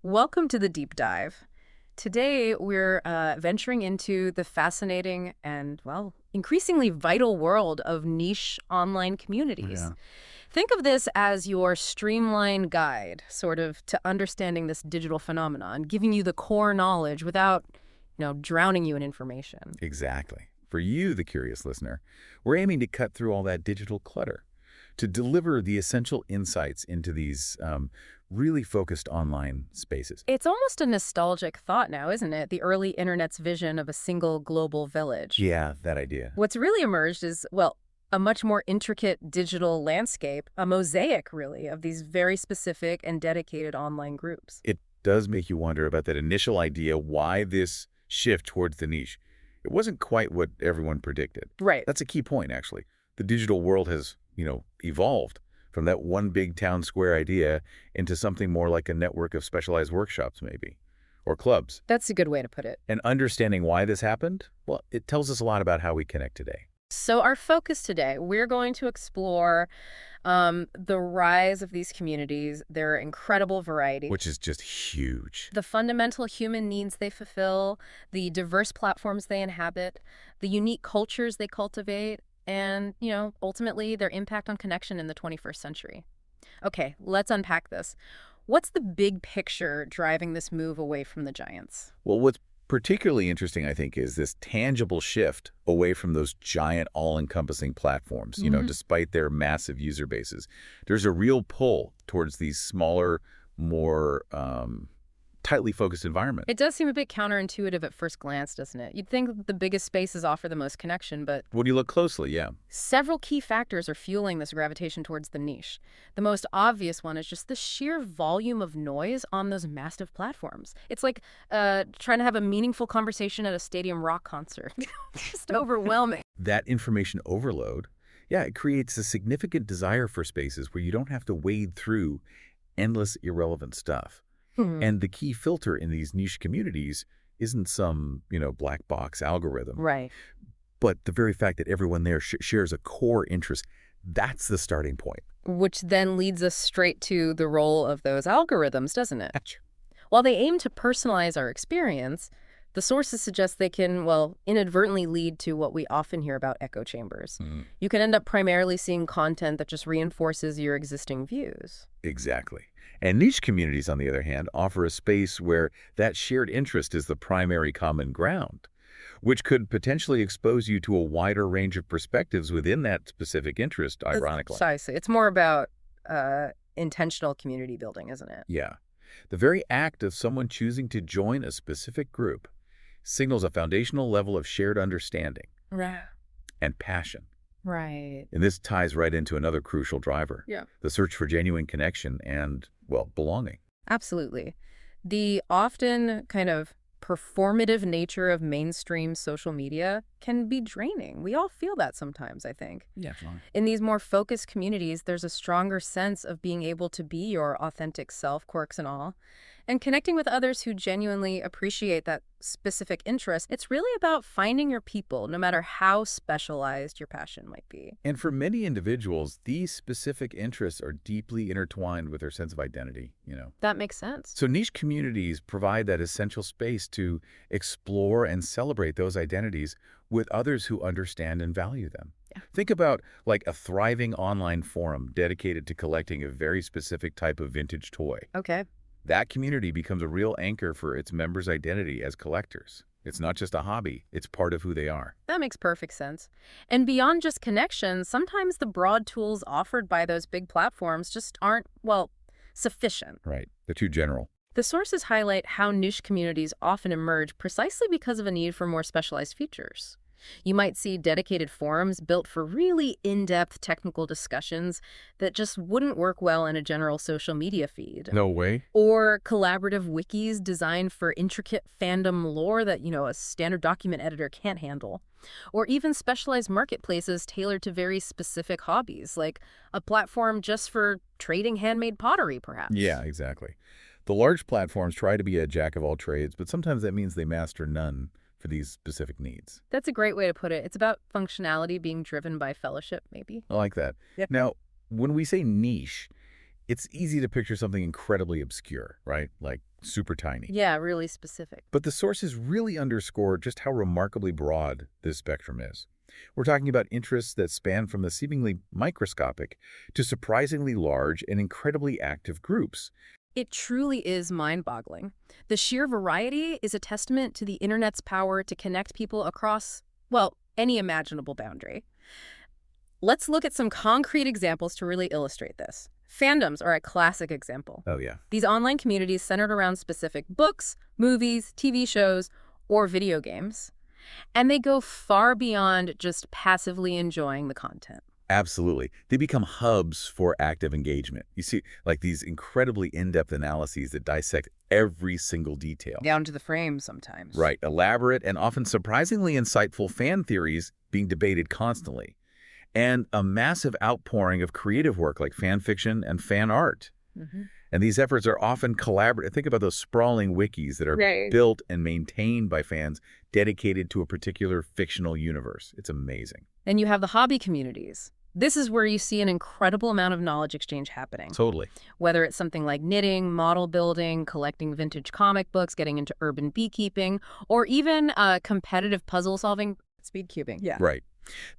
Welcome to the deep dive. Today, we're venturing into the fascinating and, well, increasingly vital world of niche online communities. Yeah. Think of this as your streamlined guide, sort of, to understanding this digital phenomenon, giving you the core knowledge without, drowning you in information. Exactly. For you, the curious listener, we're aiming to cut through all that digital clutter, to deliver the essential insights into these really focused online spaces. It's almost a nostalgic thought now, isn't it? The early internet's vision of a single global village. Yeah, that idea. What's really emerged is, well, a much more intricate digital landscape, a mosaic, really, of these very specific and dedicated online groups. It does make you wonder about that initial idea, why this shift towards the niche. It wasn't quite what everyone predicted. Right. That's a key point, actually. The digital world has, evolved from that one big town square idea into something more like a network of specialized workshops, maybe, or clubs. That's a good way to put it. And understanding why this happened, well, it tells us a lot about how we connect today. So our focus today, we're going to explore the rise of these communities, their incredible variety, Which is just huge. the fundamental human needs they fulfill, the diverse platforms they inhabit, the unique cultures they cultivate, and, ultimately their impact on connection in the 21st century. Okay, let's unpack this. What's the big picture driving this move away from the giants? Well, what's particularly interesting, I think, is this tangible shift away from those giant, all-encompassing platforms, despite their massive user bases. There's a real pull towards these smaller, more tightly focused environments. It does seem a bit counterintuitive at first glance, doesn't it? You'd think that the biggest spaces offer the most connection, but When you look closely, yeah. several key factors are fueling this gravitation towards the niche. The most obvious one is just the sheer volume of noise on those massive platforms. It's like trying to have a meaningful conversation at a stadium rock concert. Just overwhelming. That information overload, yeah, it creates a significant desire for spaces where you don't have to wade through endless irrelevant stuff. And the key filter in these niche communities isn't some, black box algorithm, Right. but the very fact that everyone there shares a core interest. That's the starting point. Which then leads us straight to the role of those algorithms, doesn't it? While they aim to personalize our experience, the sources suggest they can, well, inadvertently lead to what we often hear about echo chambers. You can end up primarily seeing content that just reinforces your existing views. Exactly. And niche communities, on the other hand, offer a space where that shared interest is the primary common ground, which could potentially expose you to a wider range of perspectives within that specific interest, ironically. Precisely. It's more about intentional community building, isn't it? Yeah. The very act of someone choosing to join a specific group signals a foundational level of shared understanding Right. and passion. Right. And this ties right into another crucial driver, Yeah. the search for genuine connection and, well, belonging. Absolutely. The often kind of performative nature of mainstream social media can be draining. We all feel that sometimes, I think. Yeah, fine. In these more focused communities, there's a stronger sense of being able to be your authentic self, quirks and all, and connecting with others who genuinely appreciate that specific interest. It's really about finding your people, no matter how specialized your passion might be. And for many individuals, these specific interests are deeply intertwined with their sense of identity, That makes sense. So niche communities provide that essential space to explore and celebrate those identities with others who understand and value them. Yeah. Think about like a thriving online forum dedicated to collecting a very specific type of vintage toy. Okay. That community becomes a real anchor for its members' identity as collectors. It's not just a hobby, it's part of who they are. That makes perfect sense. And beyond just connections, sometimes the broad tools offered by those big platforms just aren't, well, sufficient. Right. They're too general. The sources highlight how niche communities often emerge precisely because of a need for more specialized features. You might see dedicated forums built for really in-depth technical discussions that just wouldn't work well in a general social media feed. No way. Or collaborative wikis designed for intricate fandom lore that, a standard document editor can't handle. Or even specialized marketplaces tailored to very specific hobbies, like a platform just for trading handmade pottery, perhaps. Yeah, exactly. The large platforms try to be a jack of all trades, but sometimes that means they master none for these specific needs. That's a great way to put it. It's about functionality being driven by fellowship, maybe. I like that. Yeah. Now, when we say niche, it's easy to picture something incredibly obscure, right? Like Super tiny. Yeah, really specific. But the sources really underscore just how remarkably broad this spectrum is. We're talking about interests that span from the seemingly microscopic to surprisingly large and incredibly active groups. It truly is mind-boggling. The sheer variety is a testament to the internet's power to connect people across, well, any imaginable boundary. Let's look at some concrete examples to really illustrate this. Fandoms are a classic example. Oh, yeah. These online communities centered around specific books, movies, TV shows, or video games. And they go far beyond just passively enjoying the content. Absolutely. They become hubs for active engagement. You see, like these incredibly in-depth analyses that dissect every single detail. Down to the frame sometimes. Right. Elaborate and often surprisingly insightful fan theories being debated constantly. And a massive outpouring of creative work like fan fiction and fan art. And these efforts are often collaborative. Think about those sprawling wikis that are built and maintained by fans dedicated to a particular fictional universe. It's amazing. And you have the hobby communities. This is where you see an incredible amount of knowledge exchange happening. Totally. Whether it's something like knitting, model building, collecting vintage comic books, getting into urban beekeeping, or even competitive puzzle solving, speed cubing. Yeah. Right.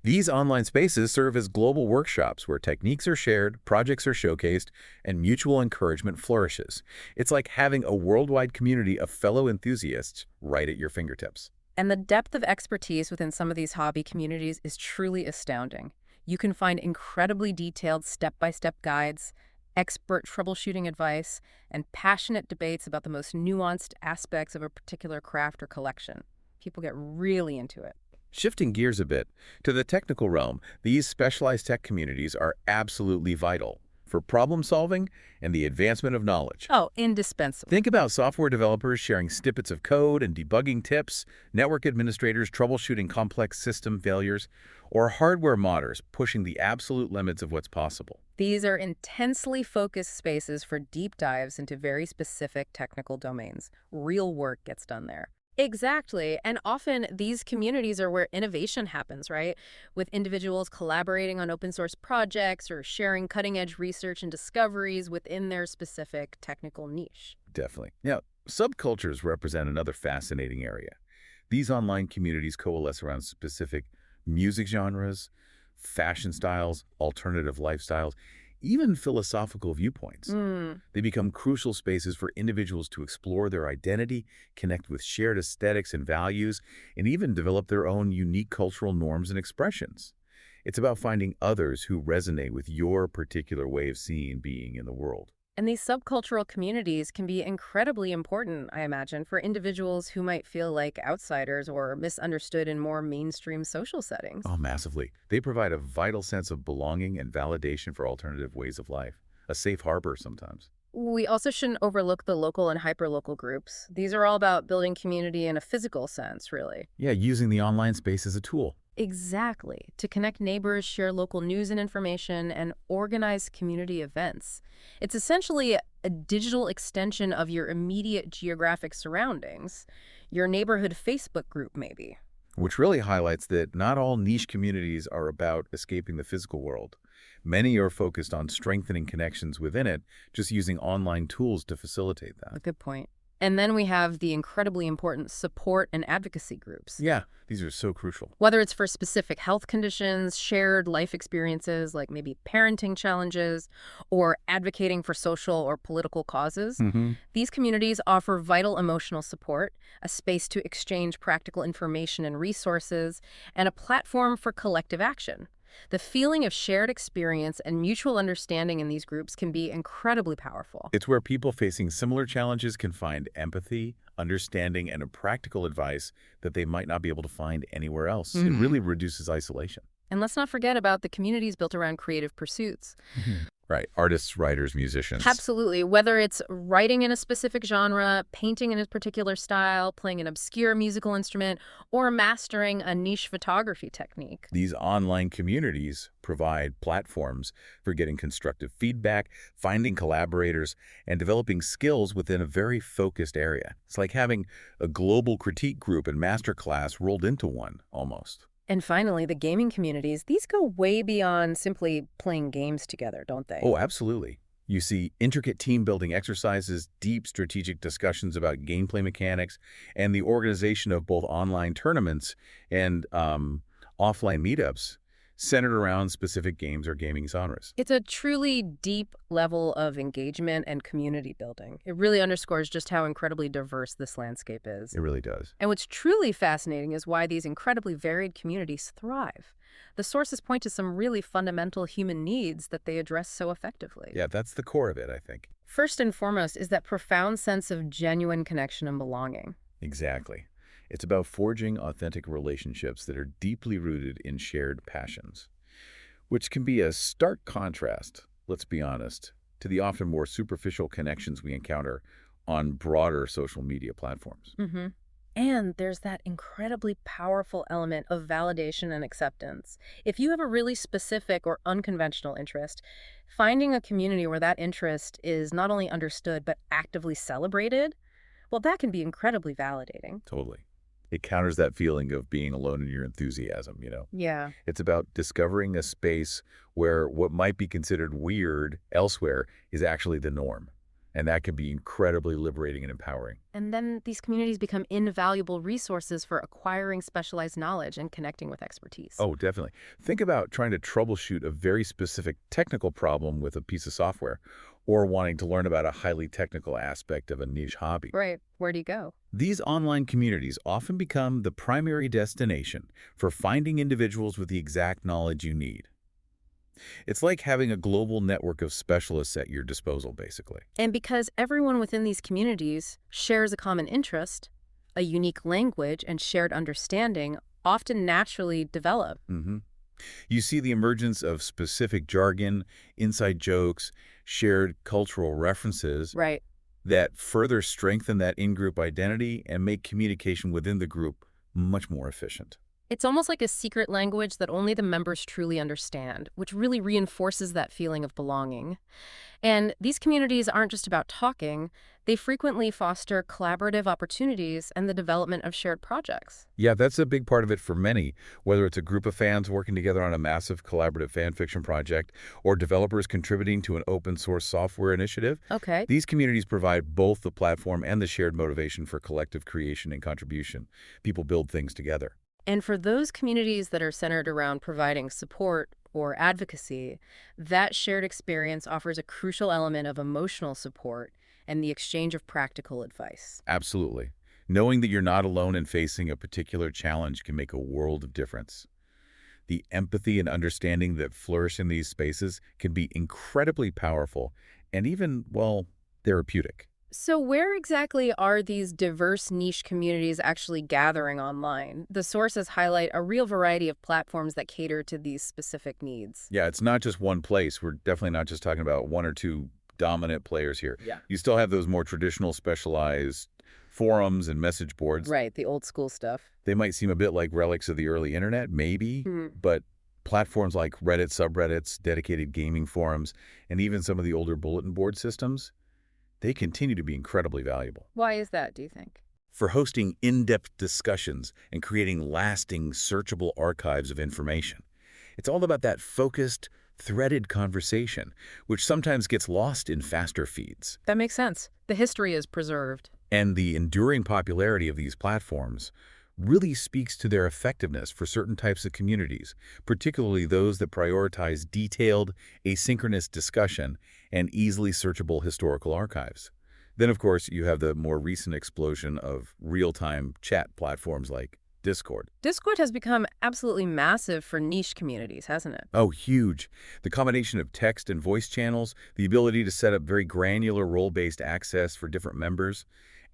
These online spaces serve as global workshops where techniques are shared, projects are showcased, and mutual encouragement flourishes. It's like having a worldwide community of fellow enthusiasts right at your fingertips. And the depth of expertise within some of these hobby communities is truly astounding. You can find incredibly detailed step-by-step guides, expert troubleshooting advice, and passionate debates about the most nuanced aspects of a particular craft or collection. People get really into it. Shifting gears a bit, to the technical realm, these specialized tech communities are absolutely vital for problem solving and the advancement of knowledge. Oh, indispensable. Think about software developers sharing snippets of code and debugging tips, network administrators troubleshooting complex system failures, or hardware modders pushing the absolute limits of what's possible. These are intensely focused spaces for deep dives into very specific technical domains. Real work gets done there. Exactly. And often these communities are where innovation happens, right? With individuals collaborating on open source projects or sharing cutting edge research and discoveries within their specific technical niche. Definitely. Now, subcultures represent another fascinating area. These online communities coalesce around specific music genres, fashion styles, alternative lifestyles, even philosophical viewpoints. They become crucial spaces for individuals to explore their identity, connect with shared aesthetics and values, and even develop their own unique cultural norms and expressions. It's about finding others who resonate with your particular way of seeing and being in the world. And these subcultural communities can be incredibly important, I imagine, for individuals who might feel like outsiders or misunderstood in more mainstream social settings. Oh, massively. They provide a vital sense of belonging and validation for alternative ways of life. A safe harbor sometimes. We also shouldn't overlook the local and hyperlocal groups. These are all about building community in a physical sense, really. Yeah, using the online space as a tool. Exactly. To connect neighbors, share local news and information, and organize community events. It's essentially a digital extension of your immediate geographic surroundings. Your neighborhood Facebook group, maybe. Which really highlights that not all niche communities are about escaping the physical world. Many are focused on strengthening connections within it, just using online tools to facilitate that. A good point. And then we have the incredibly important support and advocacy groups. Yeah, these are so crucial. Whether it's for specific health conditions, shared life experiences, like maybe parenting challenges, or advocating for social or political causes, these communities offer vital emotional support, a space to exchange practical information and resources, and a platform for collective action. The feeling of shared experience and mutual understanding in these groups can be incredibly powerful. It's where people facing similar challenges can find empathy, understanding, and a practical advice that they might not be able to find anywhere else. It really reduces isolation. And let's not forget about the communities built around creative pursuits. Right. Artists, writers, musicians. Absolutely. Whether it's writing in a specific genre, painting in a particular style, playing an obscure musical instrument, or mastering a niche photography technique. These online communities provide platforms for getting constructive feedback, finding collaborators, and developing skills within a very focused area. It's like having a global critique group and masterclass rolled into one, almost. And finally, the gaming communities, these go way beyond simply playing games together, don't they? Oh, absolutely. You see intricate team-building exercises, deep strategic discussions about gameplay mechanics, and the organization of both online tournaments and offline meetups centered around specific games or gaming genres. It's a truly deep level of engagement and community building. It really underscores just how incredibly diverse this landscape is. It really does. And what's truly fascinating is why these incredibly varied communities thrive. The sources point to some really fundamental human needs that they address so effectively. Yeah, that's the core of it, I think. First and foremost is that profound sense of genuine connection and belonging. Exactly. It's about forging authentic relationships that are deeply rooted in shared passions, which can be a stark contrast, let's be honest, to the often more superficial connections we encounter on broader social media platforms. And there's that incredibly powerful element of validation and acceptance. If you have a really specific or unconventional interest, finding a community where that interest is not only understood but actively celebrated, well, that can be incredibly validating. Totally. It counters that feeling of being alone in your enthusiasm. Yeah. It's about discovering a space where what might be considered weird elsewhere is actually the norm. And that can be incredibly liberating and empowering. And then these communities become invaluable resources for acquiring specialized knowledge and connecting with expertise. Oh, definitely. Think about trying to troubleshoot a very specific technical problem with a piece of software, or wanting to learn about a highly technical aspect of a niche hobby. Right. Where do you go? These online communities often become the primary destination for finding individuals with the exact knowledge you need. It's like having a global network of specialists at your disposal, basically. And because everyone within these communities shares a common interest, a unique language, and shared understanding often naturally develop. You see the emergence of specific jargon, inside jokes, shared cultural references Right. that further strengthen that in-group identity and make communication within the group much more efficient. It's almost like a secret language that only the members truly understand, which really reinforces that feeling of belonging. And these communities aren't just about talking, they frequently foster collaborative opportunities and the development of shared projects. Yeah, that's a big part of it for many, whether it's a group of fans working together on a massive collaborative fan fiction project or developers contributing to an open source software initiative. Okay. These communities provide both the platform and the shared motivation for collective creation and contribution. People build things together. And for those communities that are centered around providing support or advocacy, that shared experience offers a crucial element of emotional support and the exchange of practical advice. Absolutely. Knowing that you're not alone in facing a particular challenge can make a world of difference. The empathy and understanding that flourish in these spaces can be incredibly powerful and even, well, therapeutic. So where exactly are these diverse niche communities actually gathering online? The sources highlight a real variety of platforms that cater to these specific needs. Yeah, it's not just one place. We're definitely not just talking about one or two dominant players here. Yeah. You still have those more traditional specialized forums and message boards. Right, the old school stuff. They might seem a bit like relics of the early internet, maybe, but platforms like Reddit subreddits, dedicated gaming forums, and even some of the older bulletin board systems, they continue to be incredibly valuable. Why is that, do you think? For hosting in-depth discussions and creating lasting, searchable archives of information. It's all about that focused, threaded conversation, which sometimes gets lost in faster feeds. That makes sense. The history is preserved. And the enduring popularity of these platforms really speaks to their effectiveness for certain types of communities, particularly those that prioritize detailed, asynchronous discussion and easily searchable historical archives. Then, of course, you have the more recent explosion of real-time chat platforms like Discord. Discord has become absolutely massive for niche communities, hasn't it? Oh, huge. The combination of text and voice channels, the ability to set up very granular role-based access for different members,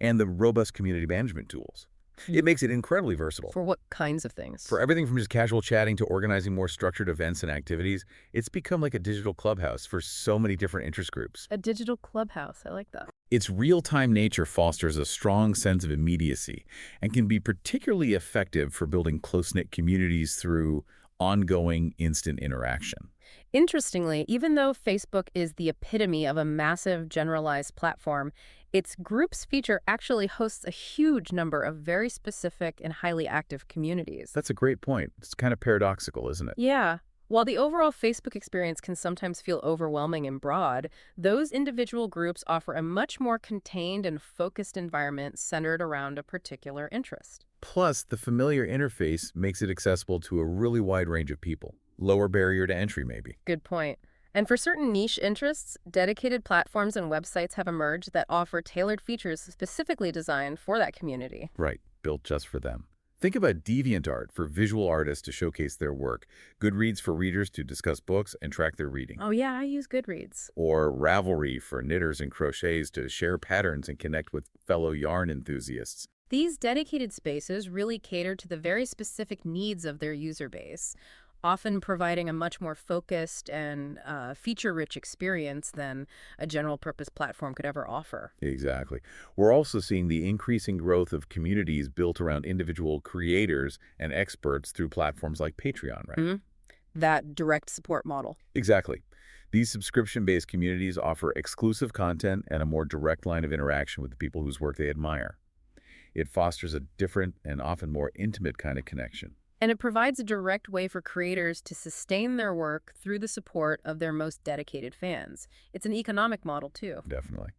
and the robust community management tools. It makes it incredibly versatile. For what kinds of things? For everything from just casual chatting to organizing more structured events and activities, it's become like a digital clubhouse for so many different interest groups. A digital clubhouse. I like that. Its real-time nature fosters a strong sense of immediacy and can be particularly effective for building close-knit communities through ongoing instant interaction. Interestingly, even though Facebook is the epitome of a massive generalized platform, its groups feature actually hosts a huge number of very specific and highly active communities. That's a great point. It's kind of paradoxical, isn't it? Yeah. While the overall Facebook experience can sometimes feel overwhelming and broad, those individual groups offer a much more contained and focused environment centered around a particular interest. Plus, the familiar interface makes it accessible to a really wide range of people. Lower barrier to entry, maybe. Good point. And for certain niche interests, dedicated platforms and websites have emerged that offer tailored features specifically designed for that community. Right, built just for them. Think about DeviantArt for visual artists to showcase their work, Goodreads for readers to discuss books and track their reading, Oh, yeah, I use Goodreads. or Ravelry for knitters and crocheters to share patterns and connect with fellow yarn enthusiasts. These dedicated spaces really cater to the very specific needs of their user base, often providing a much more focused and feature-rich experience than a general-purpose platform could ever offer. Exactly. We're also seeing the increasing growth of communities built around individual creators and experts through platforms like Patreon, right? Mhm. That direct support model. Exactly. These subscription-based communities offer exclusive content and a more direct line of interaction with the people whose work they admire. It fosters a different and often more intimate kind of connection. And it provides a direct way for creators to sustain their work through the support of their most dedicated fans. It's an economic model, too. Definitely.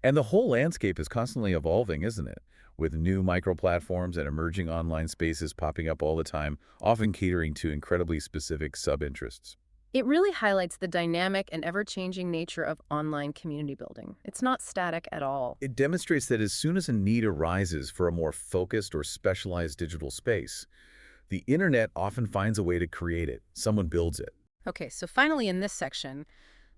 And the whole landscape is constantly evolving, isn't it? With new micro-platforms and emerging online spaces popping up all the time, often catering to incredibly specific sub-interests. It really highlights the dynamic and ever-changing nature of online community building. It's not static at all. It demonstrates that as soon as a need arises for a more focused or specialized digital space, the internet often finds a way to create it. Someone builds it. Okay, so finally in this section,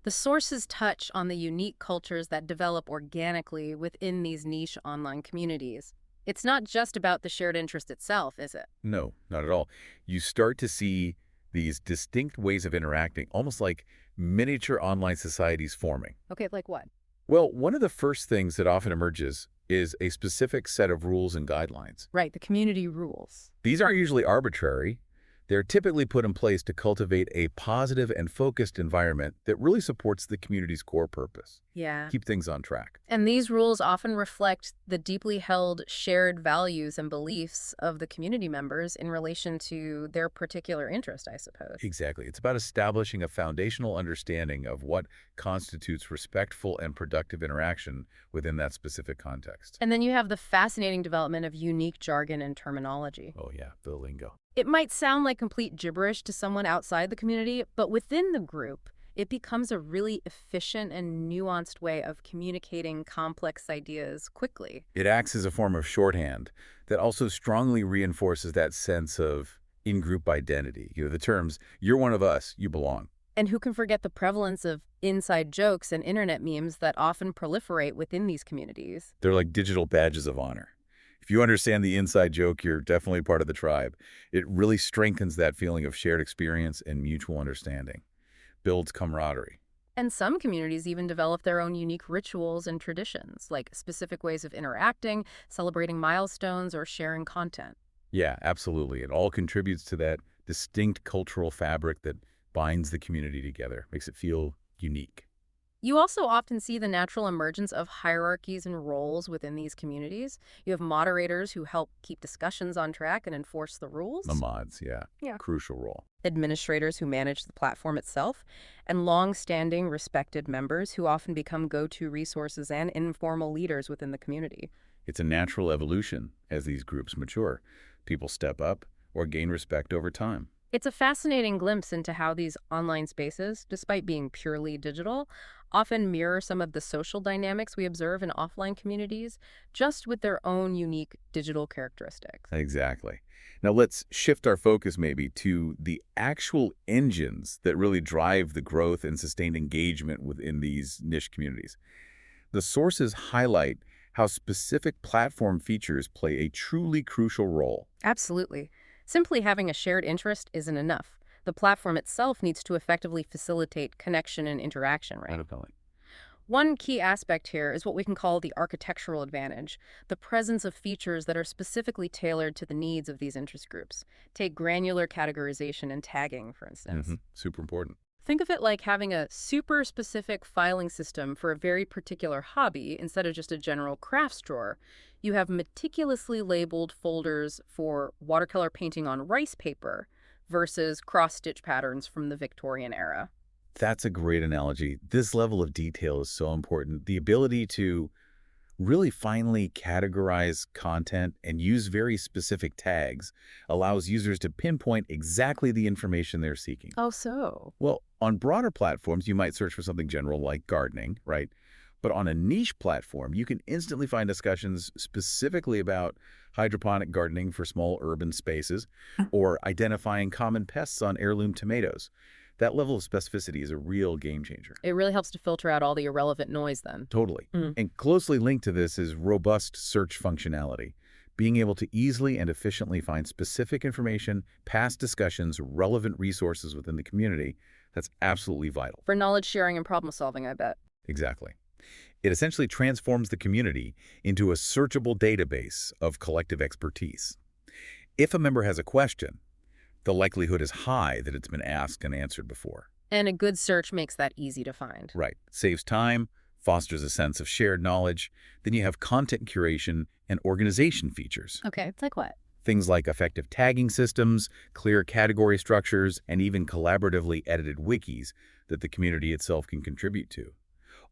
the sources touch on the unique cultures that develop organically within these niche online communities. It's not just about the shared interest itself, is it? No, not at all. You start to see these distinct ways of interacting, almost like miniature online societies forming. Okay, like what? Well, one of the first things that often emerges is a specific set of rules and guidelines. Right, the community rules. These aren't usually arbitrary. They're typically put in place to cultivate a positive and focused environment that really supports the community's core purpose. Yeah. Keep things on track. And these rules often reflect the deeply held shared values and beliefs of the community members in relation to their particular interest, I suppose. Exactly. It's about establishing a foundational understanding of what constitutes respectful and productive interaction within that specific context. And then you have the fascinating development of unique jargon and terminology. Oh yeah, the lingo. It might sound like complete gibberish to someone outside the community, but within the group, it becomes a really efficient and nuanced way of communicating complex ideas quickly. It acts as a form of shorthand that also strongly reinforces that sense of in-group identity. The terms, you're one of us, you belong. And who can forget the prevalence of inside jokes and internet memes that often proliferate within these communities? They're like digital badges of honor. If you understand the inside joke, you're definitely part of the tribe. It really strengthens that feeling of shared experience and mutual understanding. Builds camaraderie. And some communities even develop their own unique rituals and traditions, like specific ways of interacting, celebrating milestones, or sharing content. Yeah, absolutely. It all contributes to that distinct cultural fabric that binds the community together, makes it feel unique. You also often see the natural emergence of hierarchies and roles within these communities. You have moderators who help keep discussions on track and enforce the rules. The mods, yeah. Yeah. Crucial role. Administrators who manage the platform itself, and long-standing respected members who often become go-to resources and informal leaders within the community. It's a natural evolution as these groups mature. People step up or gain respect over time. It's a fascinating glimpse into how these online spaces, despite being purely digital, often mirror some of the social dynamics we observe in offline communities, just with their own unique digital characteristics. Exactly. Now let's shift our focus maybe to the actual engines that really drive the growth and sustained engagement within these niche communities. The sources highlight how specific platform features play a truly crucial role. Absolutely. Simply having a shared interest isn't enough. The platform itself needs to effectively facilitate connection and interaction, right? Definitely. One key aspect here is what we can call the architectural advantage, the presence of features that are specifically tailored to the needs of these interest groups. Take granular categorization and tagging, for instance. Super important. Think of it like having a super specific filing system for a very particular hobby instead of just a general crafts drawer. You have meticulously labeled folders for watercolor painting on rice paper, versus cross-stitch patterns from the Victorian era. That's a great analogy. This level of detail is so important. The ability to really finely categorize content and use very specific tags allows users to pinpoint exactly the information they're seeking. Oh, so. Well, on broader platforms, you might search for something general like gardening, right? But on a niche platform, you can instantly find discussions specifically about hydroponic gardening for small urban spaces or identifying common pests on heirloom tomatoes. That level of specificity is a real game changer. It really helps to filter out all the irrelevant noise then. Totally. And closely linked to this is robust search functionality. Being able to easily and efficiently find specific information, past discussions, relevant resources within the community, that's absolutely vital. For knowledge sharing and problem solving, I bet. Exactly. It essentially transforms the community into a searchable database of collective expertise. If a member has a question, the likelihood is high that it's been asked and answered before. And a good search makes that easy to find. Right. Saves time, fosters a sense of shared knowledge. Then you have content curation and organization features. Okay, it's like what? Things like effective tagging systems, clear category structures, and even collaboratively edited wikis that the community itself can contribute to.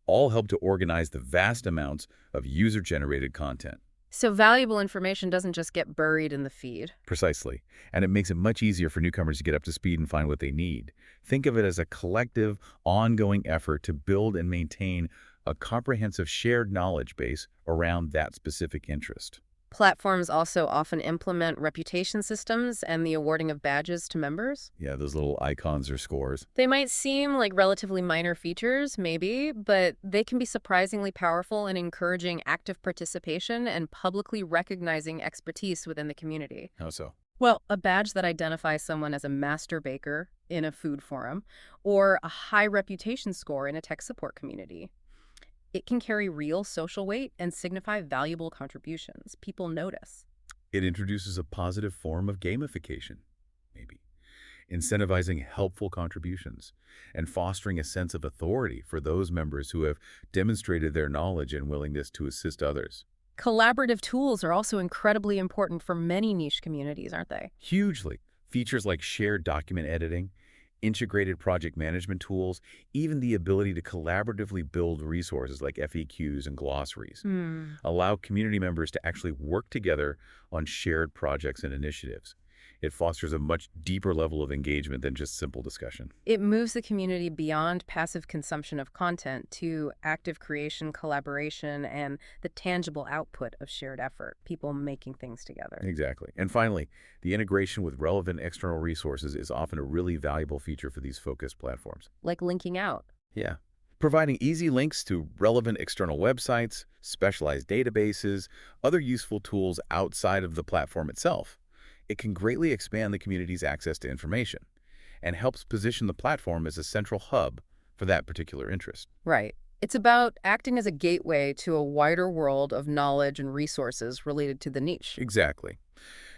All help to organize the vast amounts of user-generated content. So valuable information doesn't just get buried in the feed. Precisely. And it makes it much easier for newcomers to get up to speed and find what they need. Think of it as a collective, ongoing effort to build and maintain a comprehensive shared knowledge base around that specific interest. Platforms also often implement reputation systems and the awarding of badges to members. Yeah, those little icons or scores. They might seem like relatively minor features, maybe, but they can be surprisingly powerful in encouraging active participation and publicly recognizing expertise within the community. How so? Well, a badge that identifies someone as a master baker in a food forum or a high reputation score in a tech support community. It can carry real social weight and signify valuable contributions. People notice. It introduces a positive form of gamification, maybe, incentivizing helpful contributions and fostering a sense of authority for those members who have demonstrated their knowledge and willingness to assist others. Collaborative tools are also incredibly important for many niche communities, aren't they? Hugely. Features like shared document editing, integrated project management tools, even the ability to collaboratively build resources like FAQs and glossaries, allow community members to actually work together on shared projects and initiatives. It fosters a much deeper level of engagement than just simple discussion. It moves the community beyond passive consumption of content to active creation, collaboration, and the tangible output of shared effort, people making things together. Exactly. And finally, the integration with relevant external resources is often a really valuable feature for these focused platforms. Like linking out. Yeah. Providing easy links to relevant external websites, specialized databases, other useful tools outside of the platform itself. It can greatly expand the community's access to information and helps position the platform as a central hub for that particular interest. Right. It's about acting as a gateway to a wider world of knowledge and resources related to the niche. Exactly.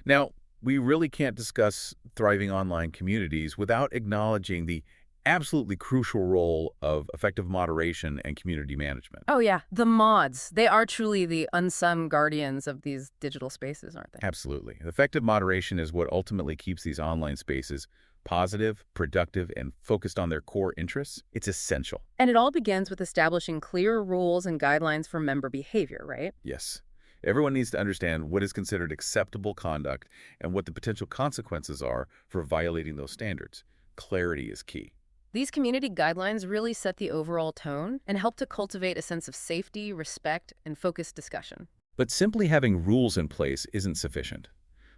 Now, we really can't discuss thriving online communities without acknowledging the absolutely crucial role of effective moderation and community management. Oh, yeah. The mods. They are truly the unsung guardians of these digital spaces, aren't they? Absolutely. Effective moderation is what ultimately keeps these online spaces positive, productive, and focused on their core interests. It's essential. And it all begins with establishing clear rules and guidelines for member behavior, right? Yes. Everyone needs to understand what is considered acceptable conduct and what the potential consequences are for violating those standards. Clarity is key. These community guidelines really set the overall tone and help to cultivate a sense of safety, respect, and focused discussion. But simply having rules in place isn't sufficient.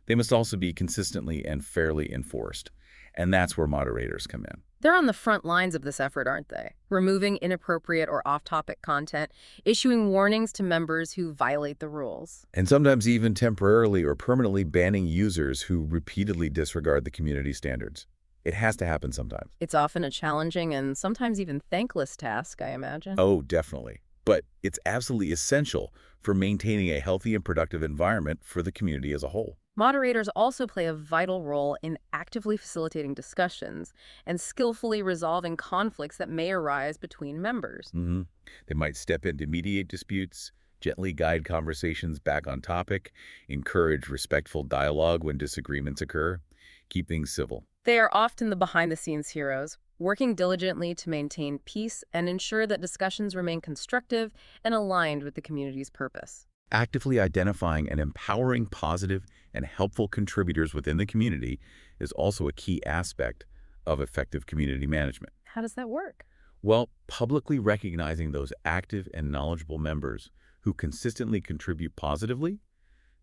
They must also be consistently and fairly enforced. And that's where moderators come in. They're on the front lines of this effort, aren't they? Removing inappropriate or off-topic content, issuing warnings to members who violate the rules. And sometimes even temporarily or permanently banning users who repeatedly disregard the community standards. It has to happen sometimes. It's often a challenging and sometimes even thankless task, I imagine. Oh, definitely. But it's absolutely essential for maintaining a healthy and productive environment for the community as a whole. Moderators also play a vital role in actively facilitating discussions and skillfully resolving conflicts that may arise between members. They might step in to mediate disputes, gently guide conversations back on topic, encourage respectful dialogue when disagreements occur, keep things civil. They are often the behind-the-scenes heroes, working diligently to maintain peace and ensure that discussions remain constructive and aligned with the community's purpose. Actively identifying and empowering positive and helpful contributors within the community is also a key aspect of effective community management. How does that work? Well, publicly recognizing those active and knowledgeable members who consistently contribute positively,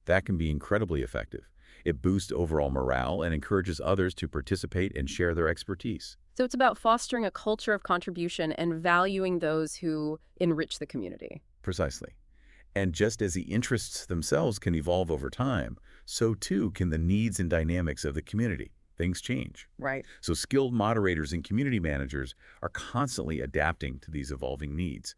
that can be incredibly effective. It boosts overall morale and encourages others to participate and share their expertise. So it's about fostering a culture of contribution and valuing those who enrich the community. Precisely. And just as the interests themselves can evolve over time, so too can the needs and dynamics of the community. Things change. Right. So skilled moderators and community managers are constantly adapting to these evolving needs,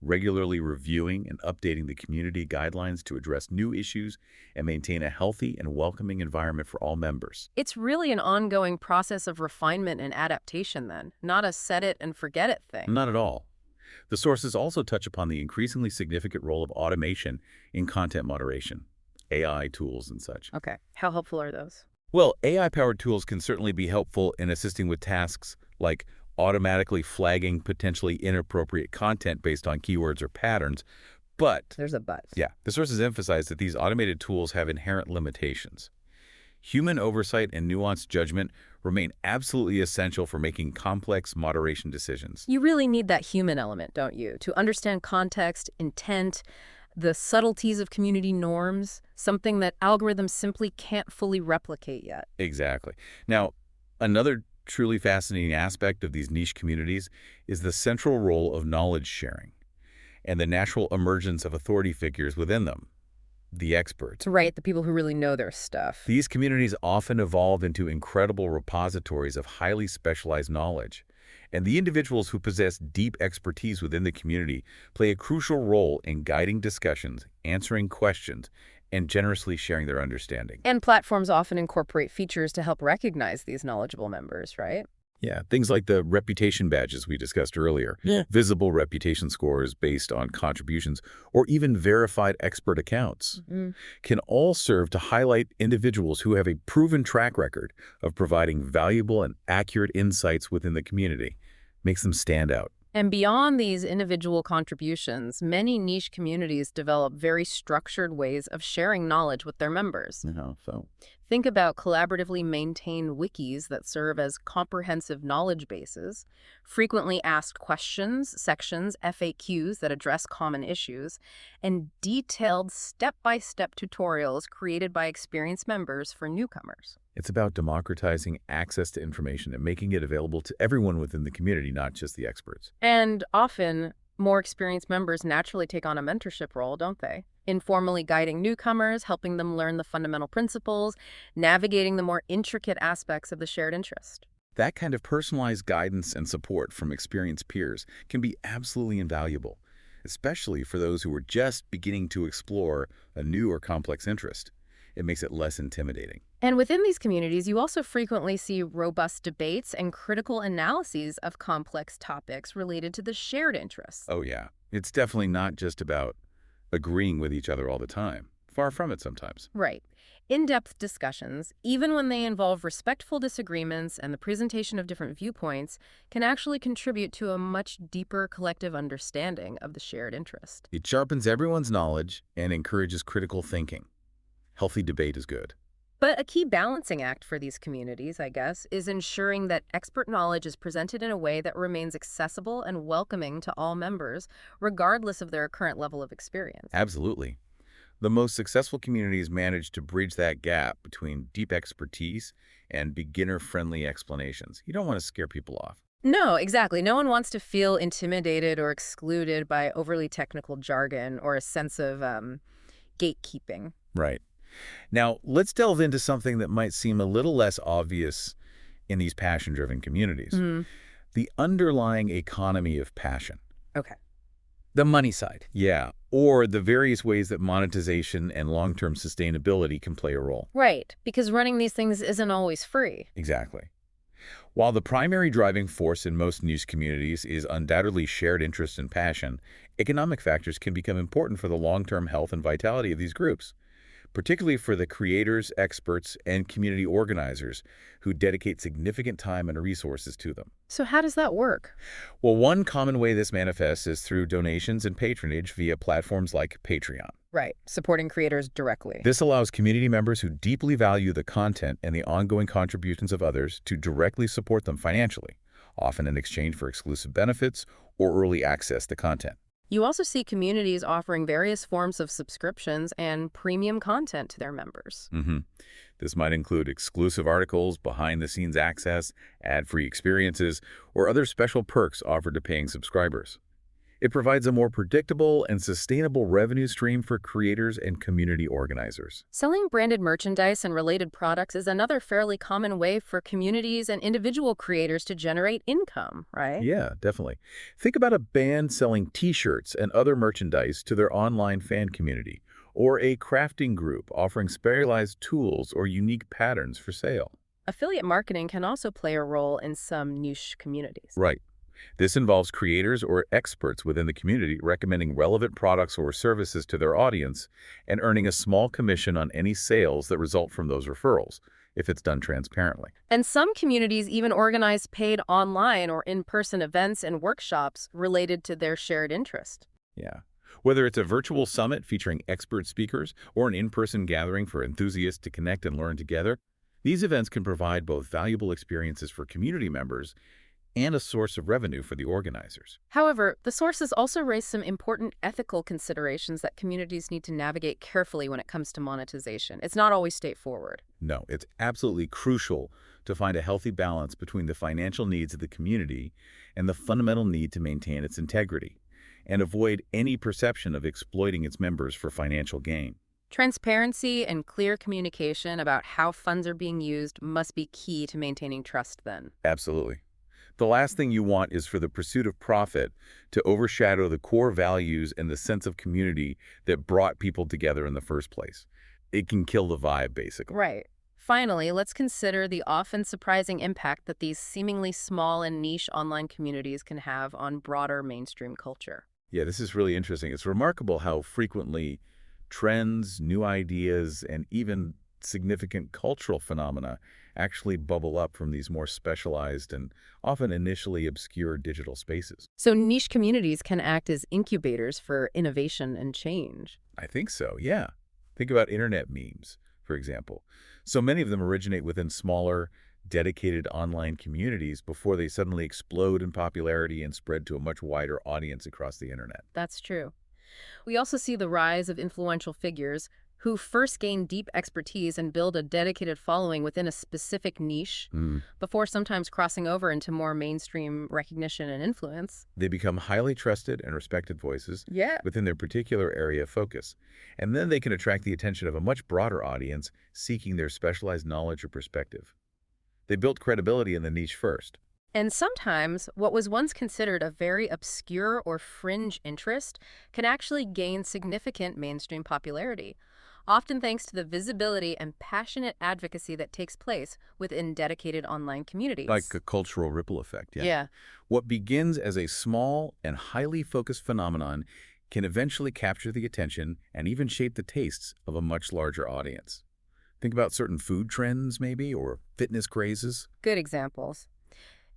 regularly reviewing and updating the community guidelines to address new issues and maintain a healthy and welcoming environment for all members. It's really an ongoing process of refinement and adaptation then, not a set it and forget it thing. Not at all. The sources also touch upon the increasingly significant role of automation in content moderation, AI tools and such. Okay. How helpful are those? Well, AI-powered tools can certainly be helpful in assisting with tasks like automatically flagging potentially inappropriate content based on keywords or patterns, but There's a but. yeah, the sources emphasize that these automated tools have inherent limitations. Human oversight and nuanced judgment remain absolutely essential for making complex moderation decisions. You really need that human element, don't you? To understand context, intent, the subtleties of community norms, something that algorithms simply can't fully replicate yet. Exactly. Now, another truly fascinating aspect of these niche communities is the central role of knowledge sharing and the natural emergence of authority figures within them, the experts. Right, the people who really know their stuff. These communities often evolve into incredible repositories of highly specialized knowledge, and the individuals who possess deep expertise within the community play a crucial role in guiding discussions, answering questions, and generously sharing their understanding. And platforms often incorporate features to help recognize these knowledgeable members, right? Yeah, things like the reputation badges we discussed earlier, visible reputation scores based on contributions, or even verified expert accounts can all serve to highlight individuals who have a proven track record of providing valuable and accurate insights within the community. Makes them stand out. And beyond these individual contributions, many niche communities develop very structured ways of sharing knowledge with their members. Think about collaboratively maintained wikis that serve as comprehensive knowledge bases, frequently asked questions, sections, FAQs that address common issues, and detailed step-by-step tutorials created by experienced members for newcomers. It's about democratizing access to information and making it available to everyone within the community, not just the experts. And often, more experienced members naturally take on a mentorship role, don't they? Informally guiding newcomers, helping them learn the fundamental principles, navigating the more intricate aspects of the shared interest. That kind of personalized guidance and support from experienced peers can be absolutely invaluable, especially for those who are just beginning to explore a new or complex interest. It makes it less intimidating. And within these communities, you also frequently see robust debates and critical analyses of complex topics related to the shared interests. Oh yeah, it's definitely not just about agreeing with each other all the time. Far from it sometimes. Right. In-depth discussions, even when they involve respectful disagreements and the presentation of different viewpoints, can actually contribute to a much deeper collective understanding of the shared interest. It sharpens everyone's knowledge and encourages critical thinking. Healthy debate is good. But a key balancing act for these communities, I guess, is ensuring that expert knowledge is presented in a way that remains accessible and welcoming to all members, regardless of their current level of experience. Absolutely. The most successful communities manage to bridge that gap between deep expertise and beginner-friendly explanations. You don't want to scare people off. No, exactly. No one wants to feel intimidated or excluded by overly technical jargon or a sense of gatekeeping. Right. Now, let's delve into something that might seem a little less obvious in these passion-driven communities. The underlying economy of passion. Okay. The money side. Yeah, or the various ways that monetization and long-term sustainability can play a role. Right, because running these things isn't always free. Exactly. While the primary driving force in most niche communities is undoubtedly shared interest and passion, economic factors can become important for the long-term health and vitality of these groups. particularly for the creators, experts, and community organizers who dedicate significant time and resources to them. So how does that work? Well, one common way this manifests is through donations and patronage via platforms like Patreon. Right, supporting creators directly. This allows community members who deeply value the content and the ongoing contributions of others to directly support them financially, often in exchange for exclusive benefits or early access to content. You also see communities offering various forms of subscriptions and premium content to their members. This might include exclusive articles, behind-the-scenes access, ad-free experiences, or other special perks offered to paying subscribers. It provides a more predictable and sustainable revenue stream for creators and community organizers. Selling branded merchandise and related products is another fairly common way for communities and individual creators to generate income, right? Yeah, definitely. Think about a band selling T-shirts and other merchandise to their online fan community, or a crafting group offering specialized tools or unique patterns for sale. Affiliate marketing can also play a role in some niche communities. Right. This involves creators or experts within the community recommending relevant products or services to their audience and earning a small commission on any sales that result from those referrals, if it's done transparently. And some communities even organize paid online or in-person events and workshops related to their shared interest. Yeah. Whether it's a virtual summit featuring expert speakers or an in-person gathering for enthusiasts to connect and learn together, these events can provide both valuable experiences for community members and a source of revenue for the organizers. However, the sources also raise some important ethical considerations that communities need to navigate carefully when it comes to monetization. It's not always straightforward. No, it's absolutely crucial to find a healthy balance between the financial needs of the community and the fundamental need to maintain its integrity, and avoid any perception of exploiting its members for financial gain. Transparency and clear communication about how funds are being used must be key to maintaining trust then. Absolutely. The last thing you want is for the pursuit of profit to overshadow the core values and the sense of community that brought people together in the first place. It can kill the vibe, basically. Right. Finally, let's consider the often surprising impact that these seemingly small and niche online communities can have on broader mainstream culture. Yeah, this is really interesting. It's remarkable how frequently trends, new ideas, and even significant cultural phenomena actually bubble up from these more specialized and often initially obscure digital spaces. So niche communities can act as incubators for innovation and change. I think so, yeah. Think about internet memes, for example. So many of them originate within smaller, dedicated online communities before they suddenly explode in popularity and spread to a much wider audience across the internet. That's true. We also see the rise of influential figures who first gain deep expertise and build a dedicated following within a specific niche before sometimes crossing over into more mainstream recognition and influence. They become highly trusted and respected voices within their particular area of focus, and then they can attract the attention of a much broader audience seeking their specialized knowledge or perspective. They built credibility in the niche first. And sometimes, what was once considered a very obscure or fringe interest can actually gain significant mainstream popularity, often thanks to the visibility and passionate advocacy that takes place within dedicated online communities. Like a cultural ripple effect, Yeah. What begins as a small and highly focused phenomenon can eventually capture the attention and even shape the tastes of a much larger audience. Think about certain food trends, maybe, or fitness crazes. Good examples.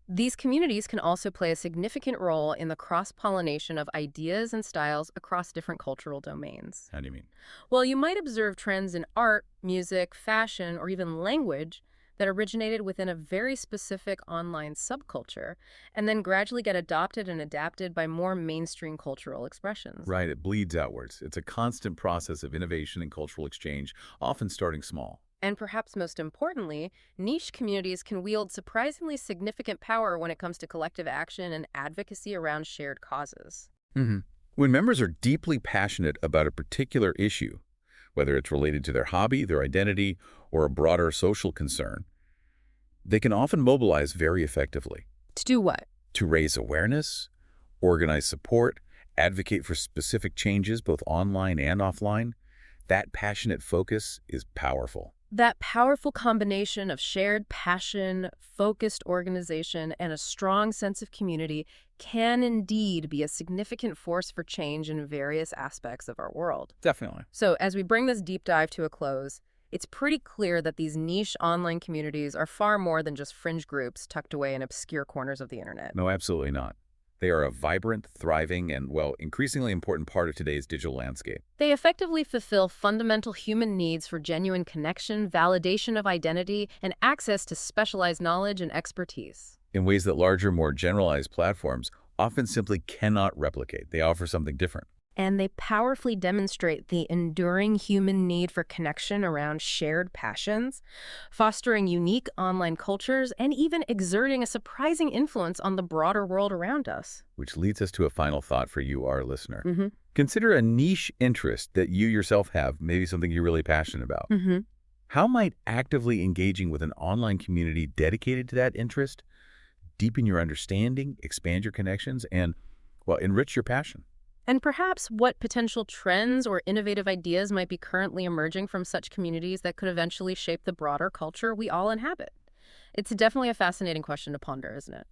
These communities can also play a significant role in the cross-pollination of ideas and styles across different cultural domains. How do you mean? Well, you might observe trends in art, music, fashion, or even language that originated within a very specific online subculture and then gradually get adopted and adapted by more mainstream cultural expressions. Right, it bleeds outwards. It's a constant process of innovation and cultural exchange, often starting small. And perhaps most importantly, niche communities can wield surprisingly significant power when it comes to collective action and advocacy around shared causes. When members are deeply passionate about a particular issue, whether it's related to their hobby, their identity, or a broader social concern, they can often mobilize very effectively. To do what? To raise awareness, organize support, advocate for specific changes both online and offline. That passionate focus is powerful. That powerful combination of shared passion, focused organization, and a strong sense of community can indeed be a significant force for change in various aspects of our world. Definitely. So, as we bring this deep dive to a close, it's pretty clear that these niche online communities are far more than just fringe groups tucked away in obscure corners of the internet. No, absolutely not. They are a vibrant, thriving, and, well, increasingly important part of today's digital landscape. They effectively fulfill fundamental human needs for genuine connection, validation of identity, and access to specialized knowledge and expertise. In ways that larger, more generalized platforms often simply cannot replicate. They offer something different. And they powerfully demonstrate the enduring human need for connection around shared passions, fostering unique online cultures, and even exerting a surprising influence on the broader world around us. Which leads us to a final thought for you, our listener. Mm-hmm. Consider a niche interest that you yourself have, maybe something you're really passionate about. Mm-hmm. How might actively engaging with an online community dedicated to that interest deepen your understanding, expand your connections, and, well, enrich your passion? And perhaps what potential trends or innovative ideas might be currently emerging from such communities that could eventually shape the broader culture we all inhabit? It's definitely a fascinating question to ponder, isn't it?